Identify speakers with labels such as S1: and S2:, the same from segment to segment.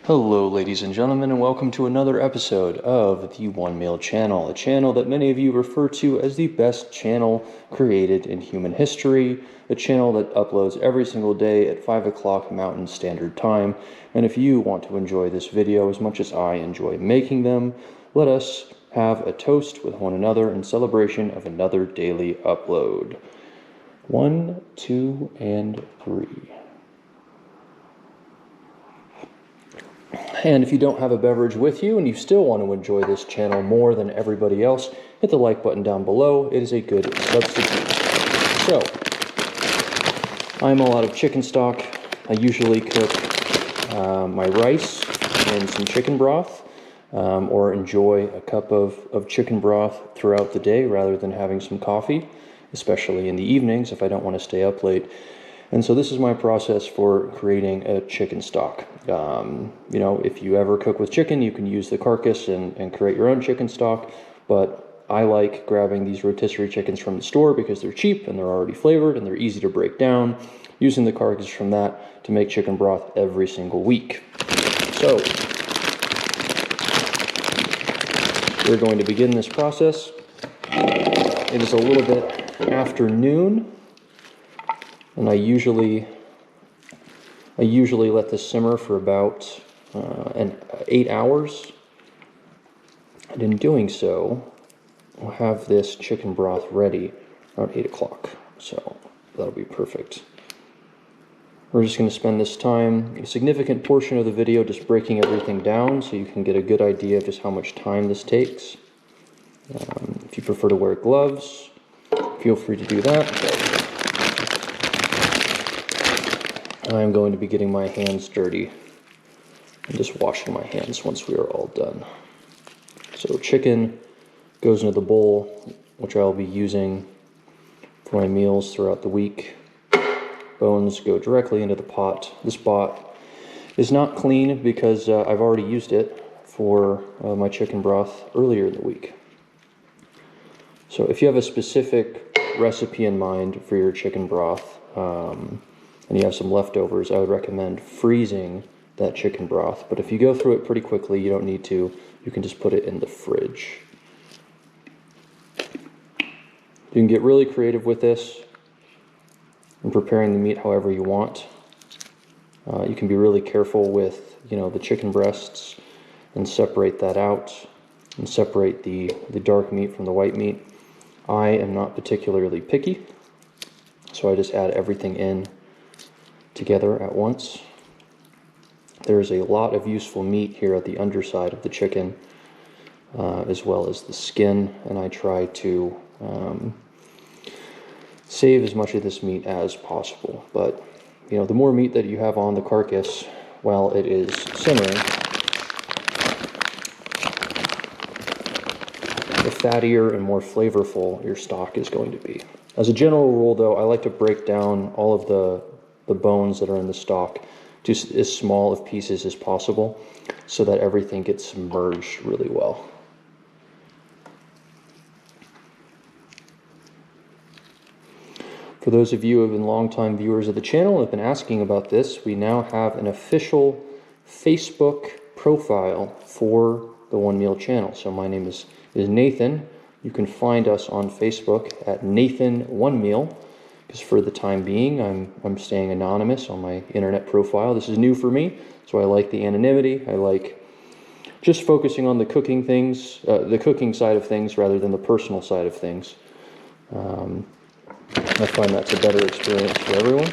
S1: Hello ladies and gentlemen, and welcome to another episode of the One Meal Channel, a channel that many of you refer to as the best channel created in human history, a channel that uploads every single day at 5 o'clock Mountain Standard Time. And if you want to enjoy this video as much as I enjoy making them, let us have a toast with one another in celebration of another daily upload. 1, 2, and 3. And if you don't have a beverage with you and you still want to enjoy this channel more than everybody else, hit the like button down below. It is a good substitute. So, I'm all out of chicken stock. I usually cook my rice in some chicken broth, or enjoy a cup of chicken broth throughout the day rather than having some coffee, especially in the evenings if I don't want to stay up late. And so this is my process for creating a chicken stock. If you ever cook with chicken, you can use the carcass and create your own chicken stock. But I like grabbing these rotisserie chickens from the store because they're cheap and they're already flavored and they're easy to break down, using the carcass from that to make chicken broth every single week. So we're going to begin this process. It is a little bit after noon. And I usually let this simmer for about 8 hours. And in doing so, I'll have this chicken broth ready around 8 o'clock. So that'll be perfect. We're just going to spend this time, a significant portion of the video, just breaking everything down so you can get a good idea of just how much time this takes. If you prefer to wear gloves, feel free to do that. I'm going to be getting my hands dirty and just washing my hands once we are all done. So chicken goes into the bowl, which I'll be using for my meals throughout the week. Bones go directly into the pot. This pot is not clean because I've already used it for my chicken broth earlier in the week. So if you have a specific recipe in mind for your chicken broth, and you have some leftovers, I would recommend freezing that chicken broth. But if you go through it pretty quickly, you don't need to. You can just put it in the fridge. You can get really creative with this and preparing the meat however you want. You can be really careful with, the chicken breasts and separate that out and separate the dark meat from the white meat. I am not particularly picky, so I just add everything in together at once. There's a lot of useful meat here at the underside of the chicken, as well as the skin, and I try to save as much of this meat as possible. But the more meat that you have on the carcass while it is simmering, the fattier and more flavorful your stock is going to be. As a general rule, though, I like to break down all of the bones that are in the stock to as small of pieces as possible so that everything gets submerged really well. For those of you who have been longtime viewers of the channel and have been asking about this, we now have an official Facebook profile for the One Meal channel. So my name is Nathan. You can find us on Facebook at Nathan One Meal. Because for the time being, I'm staying anonymous on my internet profile. This is new for me, so I like the anonymity. I like just focusing on the cooking things, the cooking side of things rather than the personal side of things. I find that's a better experience for everyone.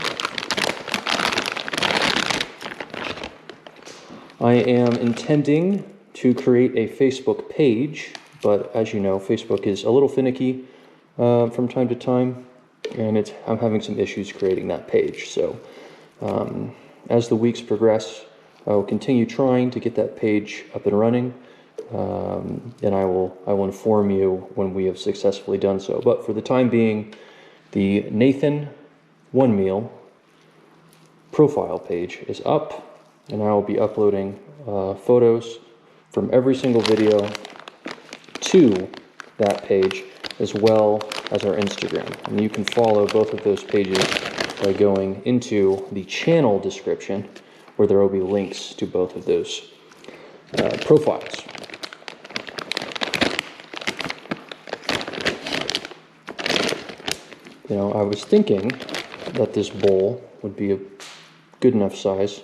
S1: I am intending to create a Facebook page, but as you know, Facebook is a little finicky from time to time. And I'm having some issues creating that page. So as the weeks progress, I will continue trying to get that page up and running, and I will inform you when we have successfully done so. But for the time being, the Nathan One Meal profile page is up, and I will be uploading photos from every single video to that page, as well as our Instagram. And you can follow both of those pages by going into the channel description, where there will be links to both of those profiles. You know, I was thinking that this bowl would be a good enough size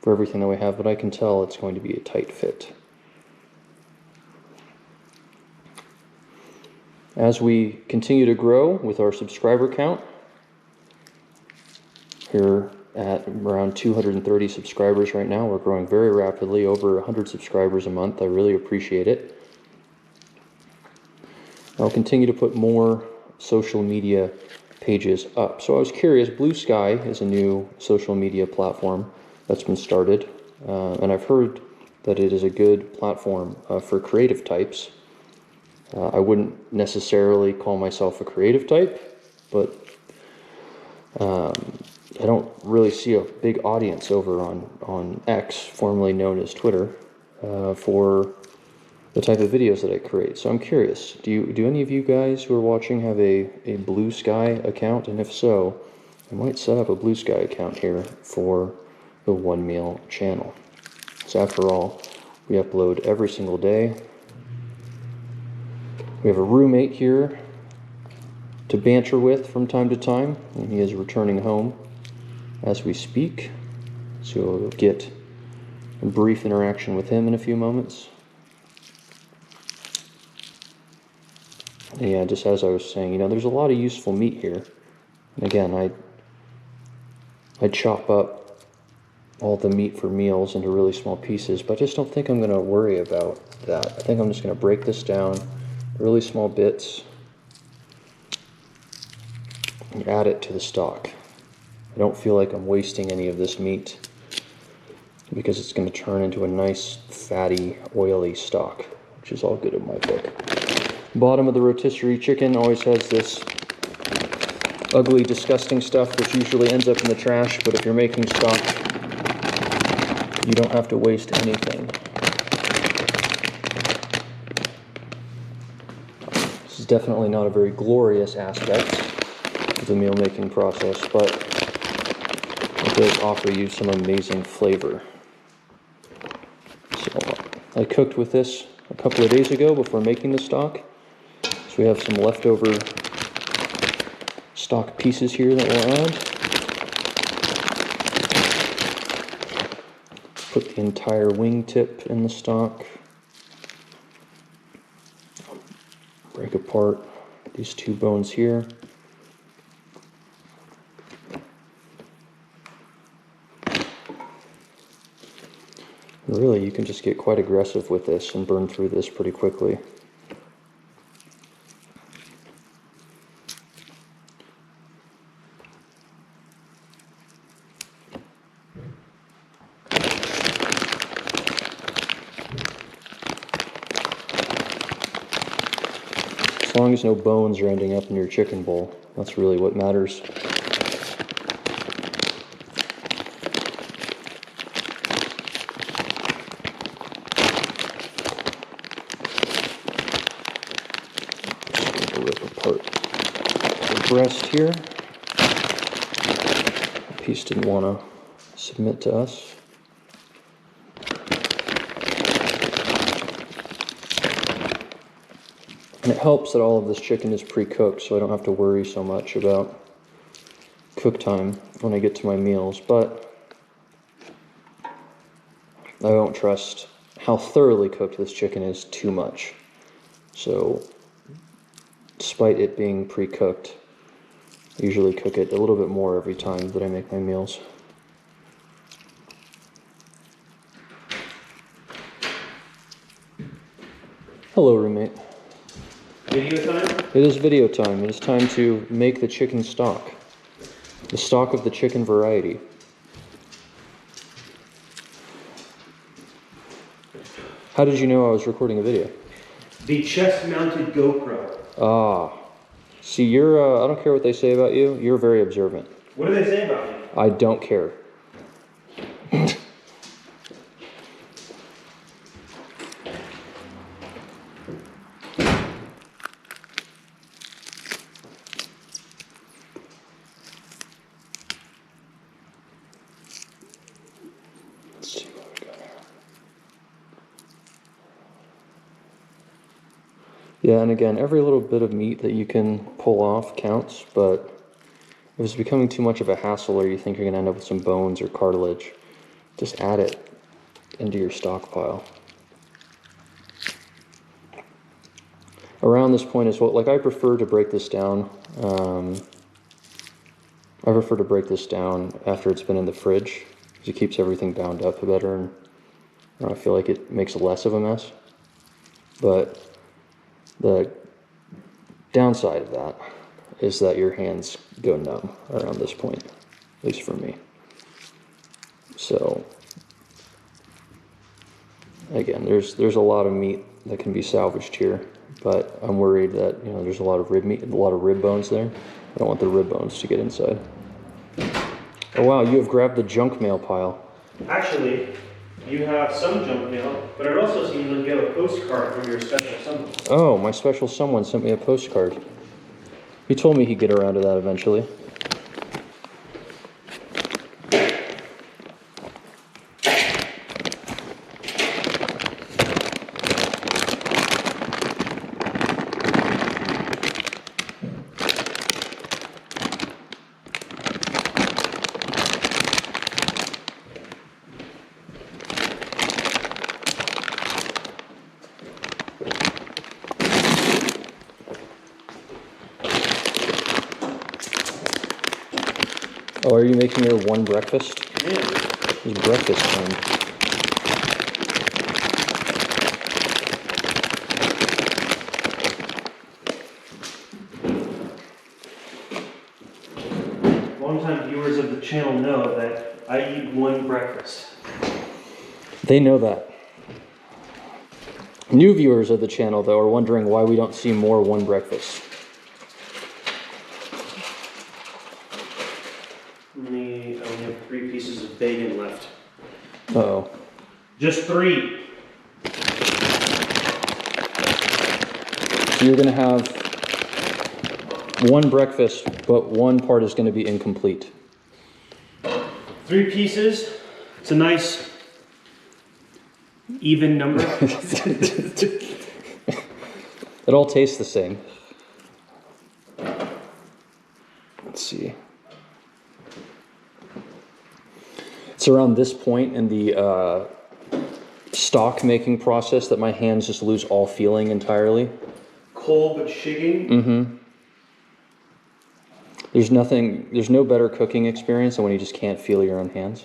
S1: for everything that we have, but I can tell it's going to be a tight fit. As we continue to grow with our subscriber count, here at around 230 subscribers right now, we're growing very rapidly, over 100 subscribers a month. I really appreciate it. I'll continue to put more social media pages up. So I was curious, Blue Sky is a new social media platform that's been started, and I've heard that it is a good platform for creative types. I wouldn't necessarily call myself a creative type, but I don't really see a big audience over on X, formerly known as Twitter, for the type of videos that I create. So I'm curious, do any of you guys who are watching have a Blue Sky account? And if so, I might set up a Blue Sky account here for the One Meal channel. So after all, we upload every single day. We have a roommate here to banter with from time to time, and he is returning home as we speak. So we'll get a brief interaction with him in a few moments. Yeah, just as I was saying, you know, there's a lot of useful meat here. And again, I chop up all the meat for meals into really small pieces, but I just don't think I'm going to worry about that. I think I'm just going to break this down really small bits and add it to the stock. I don't feel like I'm wasting any of this meat because it's going to turn into a nice, fatty, oily stock, which is all good in my book. Bottom of the rotisserie chicken always has this ugly, disgusting stuff which usually ends up in the trash, but if you're making stock, you don't have to waste anything. This is definitely not a very glorious aspect of the meal making process, but it does offer you some amazing flavor. So I cooked with this a couple of days ago before making the stock. So we have some leftover stock pieces here that we'll add. Put the entire wing tip in the stock. Break apart these two bones here. Really, you can just get quite aggressive with this and burn through this pretty quickly. As long as no bones are ending up in your chicken bowl, that's really what matters. Just going to rip apart the breast here. The piece didn't want to submit to us. And it helps that all of this chicken is pre-cooked, so I don't have to worry so much about cook time when I get to my meals, but I don't trust how thoroughly cooked this chicken is too much. So, despite it being pre-cooked, I usually cook it a little bit more every time that I make my meals. Hello, roommate.
S2: Video time?
S1: It is video time. It is time to make the chicken stock. The stock of the chicken variety. How did you know I was recording a video?
S2: The chest-mounted GoPro.
S1: Ah. See, you're, I don't care what they say about you, you're very observant.
S2: What do they say about me?
S1: I don't care. Yeah, and again, every little bit of meat that you can pull off counts, but if it's becoming too much of a hassle or you think you're going to end up with some bones or cartilage, just add it into your stockpile. Around this point as well, like I prefer to break this down. I prefer to break this down after it's been in the fridge because it keeps everything bound up better, and I feel like it makes less of a mess. But the downside of that is that your hands go numb around this point, at least for me. So again, there's a lot of meat that can be salvaged here, but I'm worried that there's a lot of rib meat, a lot of rib bones there. I don't want the rib bones to get inside. Oh wow, you have grabbed the junk mail pile.
S2: Actually, you have some junk mail, but it also seems like you have a postcard from your special someone.
S1: Oh, my special someone sent me a postcard. He told me he'd get around to that eventually. Oh, are you making your one breakfast?
S2: Yeah.
S1: It's breakfast time.
S2: Longtime viewers of the channel know that I eat one breakfast.
S1: They know that. New viewers of the channel, though, are wondering why we don't see more one breakfast.
S2: I only have 3 pieces of bacon left.
S1: Uh-oh.
S2: Just 3.
S1: So you're going to have one breakfast, but one part is going to be incomplete.
S2: 3 pieces. It's a nice even number.
S1: It all tastes the same. Let's see. It's around this point in the stock making process that my hands just lose all feeling entirely.
S2: Cold but shaking.
S1: Mm-hmm. There's no better cooking experience than when you just can't feel your own hands.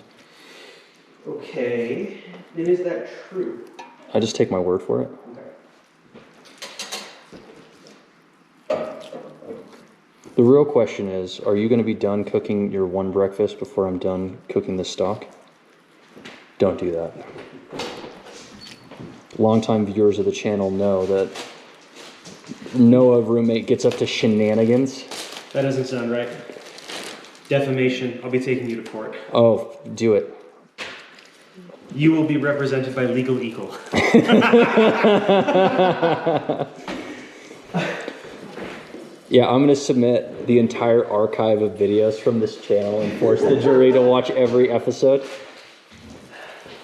S2: Okay. And is that true?
S1: I just take my word for it.
S2: Okay.
S1: The real question is, are you going to be done cooking your one breakfast before I'm done cooking the stock? Don't do that. Longtime viewers of the channel know that Noah roommate gets up to shenanigans.
S2: That doesn't sound right. Defamation. I'll be taking you to court.
S1: Oh, do it.
S2: You will be represented by Legal Eagle.
S1: Yeah, I'm going to submit the entire archive of videos from this channel and force the jury to watch every episode.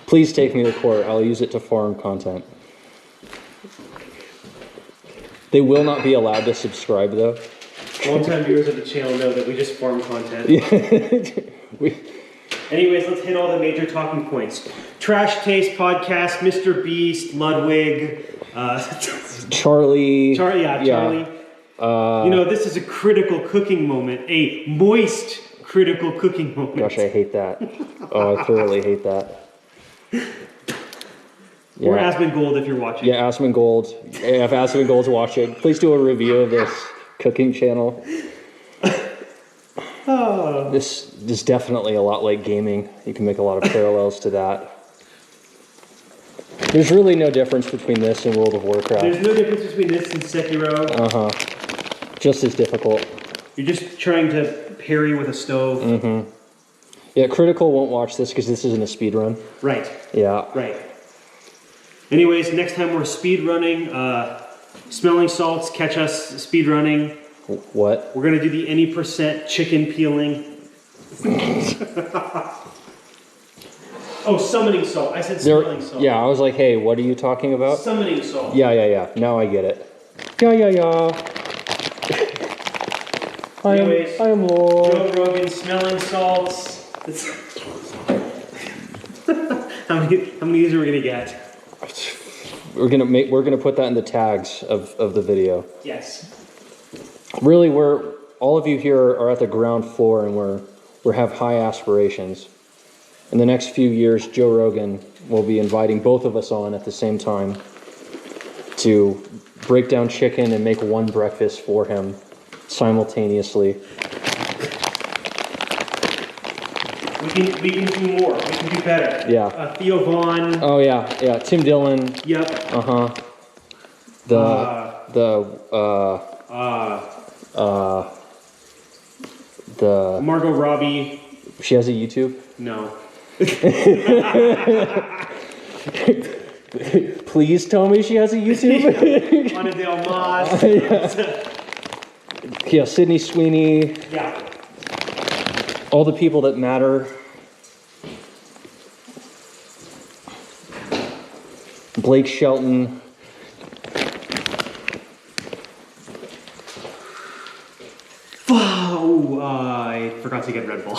S1: Please take me to court. I'll use it to farm content. They will not be allowed to subscribe, though.
S2: Long-time viewers of the channel know that we just farm content.
S1: Yeah.
S2: Anyways, let's hit all the major talking points. Trash Taste Podcast, Mr. Beast, Ludwig,
S1: Charlie.
S2: Charlie. This is a critical cooking moment, a moist critical cooking moment.
S1: Gosh, I hate that. Oh, I thoroughly hate that. Yeah.
S2: Or Asmund Gold if you're watching.
S1: Yeah, Asmund Gold. If Asmund Gold's watching, please do a review of this cooking channel. This is definitely a lot like gaming. You can make a lot of parallels to that. There's really no difference between this and World of Warcraft.
S2: There's no difference between this and Sekiro.
S1: Uh-huh. Just as difficult.
S2: You're just trying to parry with a stove.
S1: Mm-hmm. Yeah, Critical won't watch this because this isn't a speed run.
S2: Right.
S1: Yeah.
S2: Right. Anyways, next time we're speed running, smelling salts, catch us speed running.
S1: What?
S2: We're gonna do the any % chicken peeling. Oh, summoning salt. I said smelling salt.
S1: Yeah, I was like, hey, what are you talking about?
S2: Summoning salt.
S1: Yeah. Now I get it. Yeah.
S2: Anyways,
S1: I am Lord.
S2: Joe Rogan smelling salts. How many of these are we gonna get?
S1: We're gonna put that in the tags of the video.
S2: Yes.
S1: Really, all of you here are at the ground floor, and we have high aspirations. In the next few years, Joe Rogan will be inviting both of us on at the same time to break down chicken and make one breakfast for him simultaneously.
S2: We can do more. We can do better.
S1: Yeah.
S2: Theo Vaughn.
S1: Oh yeah. Tim Dillon.
S2: Yep.
S1: The
S2: Margot Robbie.
S1: She has a YouTube?
S2: No.
S1: Please tell me she has a YouTube.
S2: Ana de Almas.
S1: Yeah, Sydney Sweeney.
S2: Yeah.
S1: All the people that matter. Blake Shelton.
S2: Oh, I forgot to get Red Bull.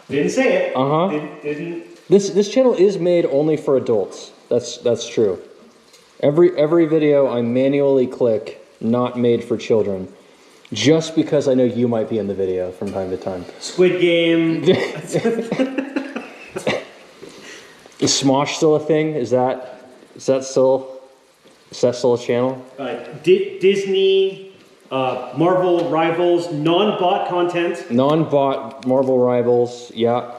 S2: Didn't say it. Didn't.
S1: This channel is made only for adults. That's true. Every video I manually click not made for children, just because I know you might be in the video from time to time.
S2: Squid Game.
S1: Is Smosh still a thing? Is that still a channel?
S2: Disney, Marvel Rivals, non-bot content.
S1: Non-bot Marvel Rivals, yeah.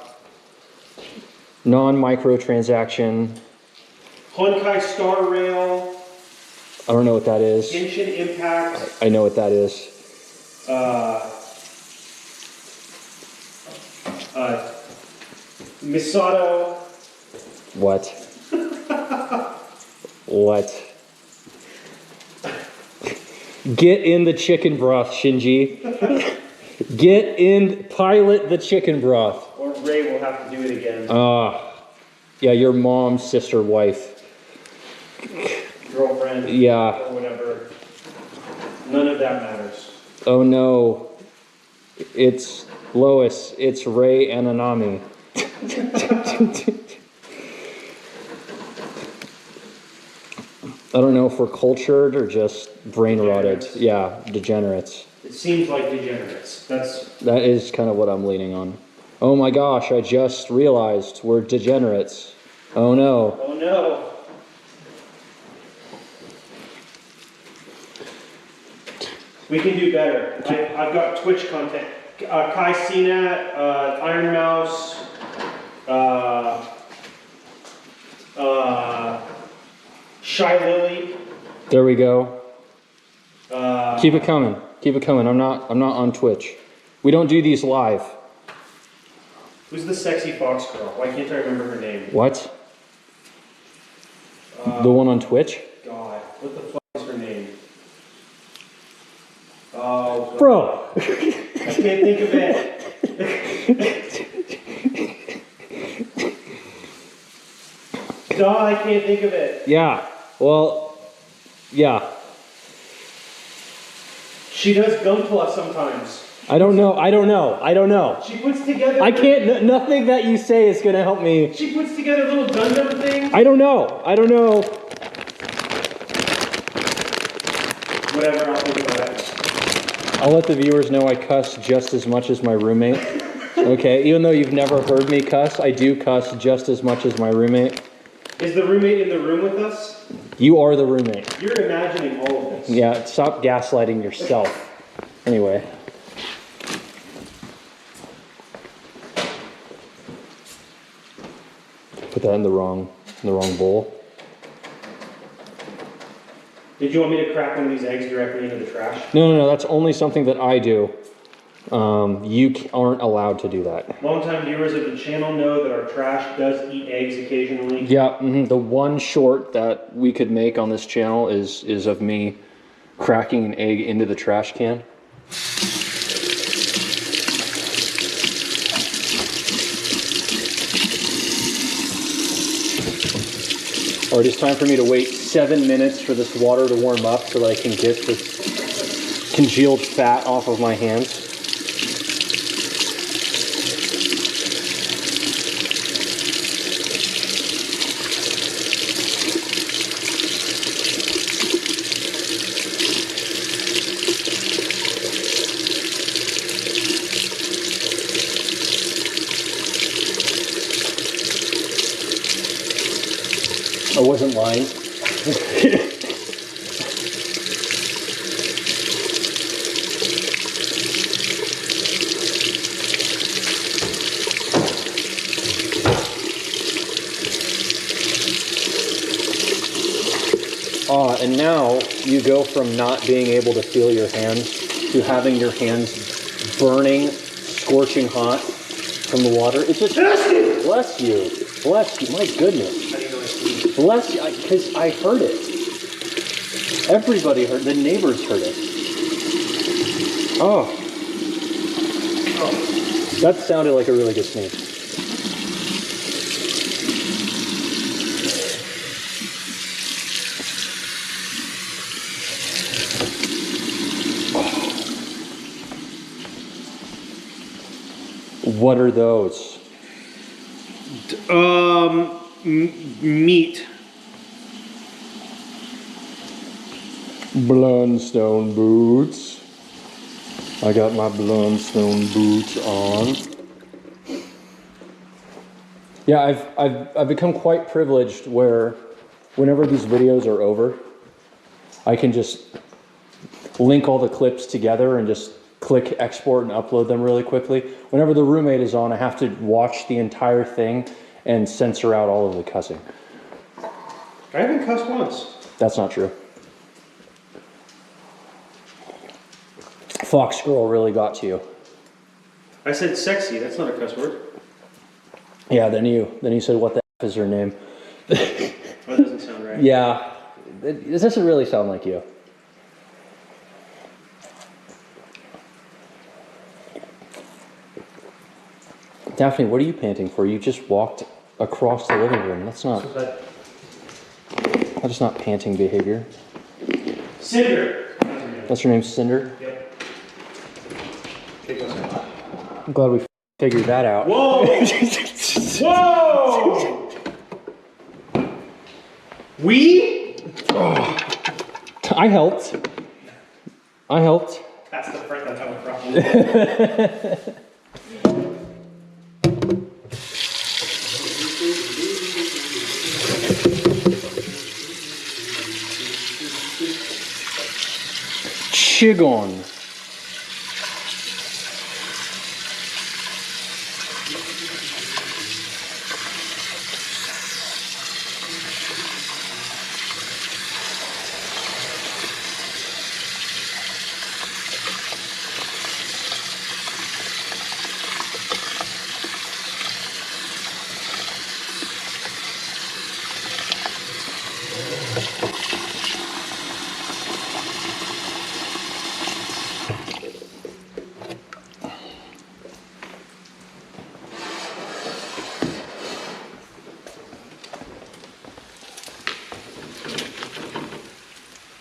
S1: Non-microtransaction.
S2: Honkai Star Rail.
S1: I don't know what that is.
S2: Genshin Impact.
S1: I know what that is.
S2: Misato.
S1: What? What? Get in the chicken broth, Shinji. Get in, pilot the chicken broth.
S2: Or Ray will have to do it again.
S1: Yeah, your mom's sister, wife.
S2: Girlfriend.
S1: Yeah.
S2: Or whatever. None of that matters.
S1: Oh no. It's Lois. It's Ray Ananami. I don't know if we're cultured or just brain rotted. Yeah, degenerates.
S2: It seems like degenerates.
S1: That is kind of what I'm leaning on. Oh my gosh, I just realized we're degenerates. Oh no.
S2: Oh no. We can do better. I've got Twitch content. Kai Cenat, Iron Mouse, Shy Lily.
S1: There we go. Keep it coming. Keep it coming. I'm not on Twitch. We don't do these live.
S2: Who's the sexy fox girl? Why can't I remember her name?
S1: What? The one on Twitch?
S2: God, what the fuck is her name? Oh, God.
S1: Bro!
S2: I can't think of it. God, I can't think of it.
S1: Yeah. Well, yeah.
S2: She does Gunpla sometimes.
S1: I don't know.
S2: She puts together...
S1: I can't... Nothing that you say is going to help me.
S2: She puts together little Gundam things.
S1: I don't know.
S2: Whatever, I'll think about it.
S1: I'll let the viewers know I cuss just as much as my roommate. Okay? Even though you've never heard me cuss, I do cuss just as much as my roommate.
S2: Is the roommate in the room with us?
S1: You are the roommate.
S2: You're imagining all of this.
S1: Yeah, stop gaslighting yourself. Anyway. Put that in the wrong bowl.
S2: Did you want me to crack one of these eggs directly into the trash?
S1: No, that's only something that I do. You aren't allowed to do that.
S2: Long-time viewers of the channel know that our trash does eat eggs occasionally.
S1: Yeah, the one short that we could make on this channel is of me cracking an egg into the trash can. Or it is time for me to wait 7 minutes for this water to warm up so that I can get this congealed fat off of my hands. I wasn't lying. And now you go from not being able to feel your hands to having your hands burning, scorching hot from the water. It's just, bless you, my goodness. Bless you, because I heard it. Everybody heard, the neighbors heard it. Oh. That sounded like a really good sneeze. What are those?
S2: Meat.
S1: Blundstone boots. I got my Blundstone boots on. Yeah, I've become quite privileged where whenever these videos are over, I can just link all the clips together and just click export and upload them really quickly. Whenever the roommate is on, I have to watch the entire thing and censor out all of the cussing.
S2: I haven't cussed once.
S1: That's not true. Fox Girl really got to you.
S2: I said sexy, that's not a cuss word.
S1: Yeah, then you said what the F is her name.
S2: That doesn't sound right.
S1: Yeah, it doesn't really sound like you. Daphne, what are you panting for? You just walked across the living room. That's not panting behavior.
S2: Cinder.
S1: That's your name, Cinder?
S2: Yep.
S1: I'm glad we figured that out.
S2: Whoa! Whoa! We?
S1: Oh. I helped.
S2: That's the part that's how a problem.
S1: Chick3n.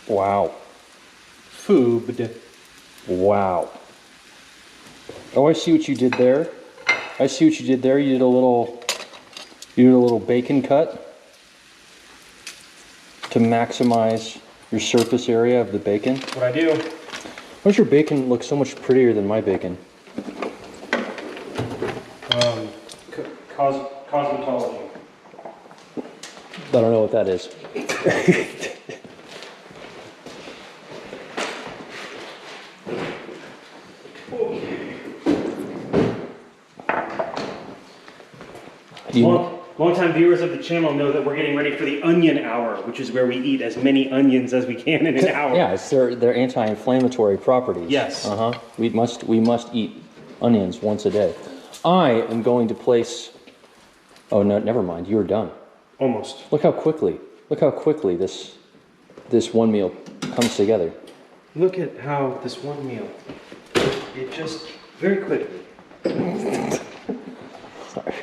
S1: Wow.
S2: Food.
S1: Wow. Oh, I see what you did there. You did a little bacon cut to maximize your surface area of the bacon.
S2: What I do?
S1: Why does your bacon look so much prettier than my bacon?
S2: Cosmetology.
S1: I don't know what that is.
S2: Long-time viewers of the channel know that we're getting ready for the onion hour, which is where we eat as many onions as we can in an hour.
S1: Yeah, it's their anti-inflammatory properties.
S2: Yes.
S1: We must eat onions once a day. I am going to place. Oh no, never mind. You were done.
S2: Almost.
S1: Look how quickly this one meal comes together.
S2: Look at how this one meal. It just very quickly.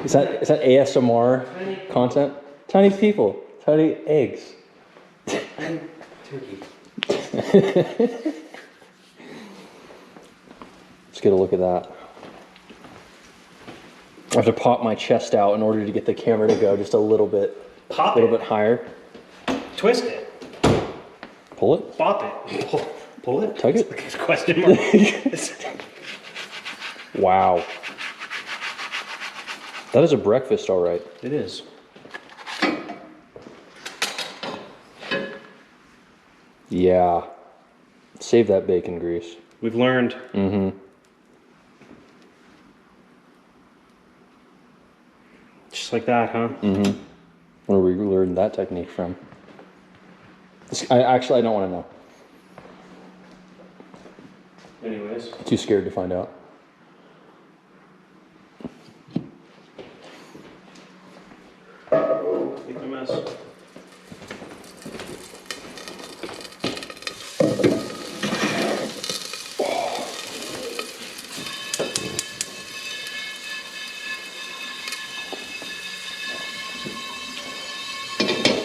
S1: Is that ASMR content? Tiny people How to eat eggs?
S2: Turkey.
S1: Let's get a look at that. I have to pop my chest out in order to get the camera to go just a little bit, bit higher.
S2: Twist it.
S1: Pull it.
S2: Bop it. Pull it.
S1: Tug it.
S2: Question mark.
S1: Wow. That is a breakfast, all right.
S2: It is.
S1: Yeah. Save that bacon grease.
S2: We've learned.
S1: Mm-hmm.
S2: Just like that, huh?
S1: Mm-hmm. Where we learned that technique from? I don't want to know.
S2: Anyways.
S1: Too scared to find out.
S2: Make a mess.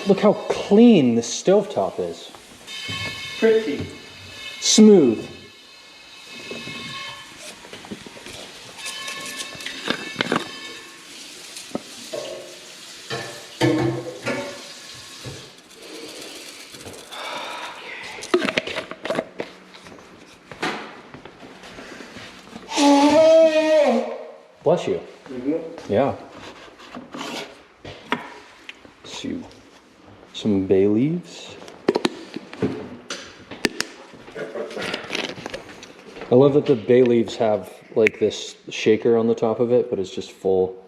S1: Look how clean this stovetop is.
S2: Pretty.
S1: Smooth. Bless you. Mm-hmm. Yeah. Let's see. Some bay leaves. I love that the bay leaves have like this shaker on the top of it, but it's just full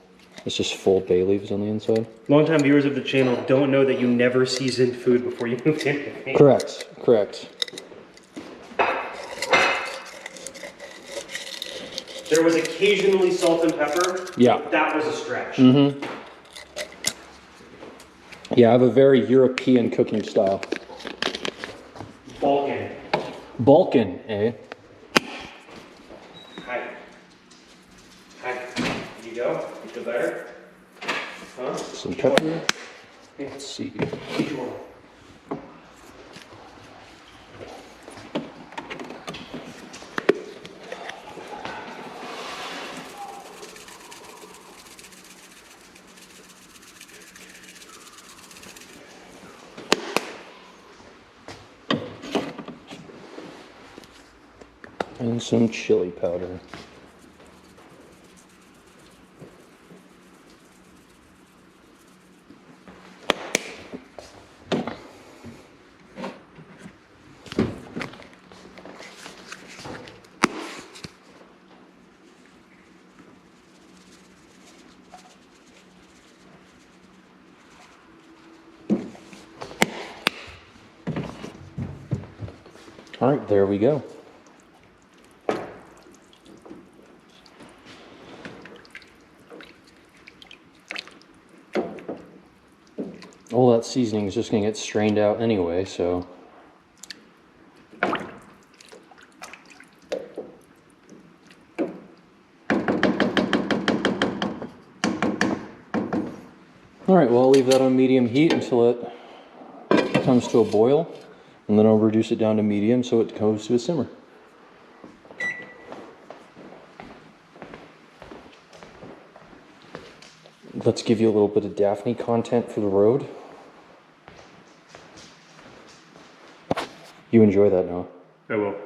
S1: bay leaves on the inside.
S2: Longtime viewers of the channel don't know that you never seasoned food before you moved in.
S1: Correct.
S2: There was occasionally salt and pepper.
S1: Yeah.
S2: That was a stretch.
S1: Mm-hmm. Yeah, I have a very European cooking style. Balkan, eh?
S2: Hi. You go? You feel better? Huh?
S1: Some pepper. Let's see.
S2: Each one.
S1: And some chili powder. All right, there we go. All that seasoning is just going to get strained out anyway, so. All right, well, I'll leave that on medium heat until it comes to a boil, and then I'll reduce it down to medium so it goes to a simmer. Let's give you a little bit of Daphne content for the road. You enjoy that, Noah?
S2: I will.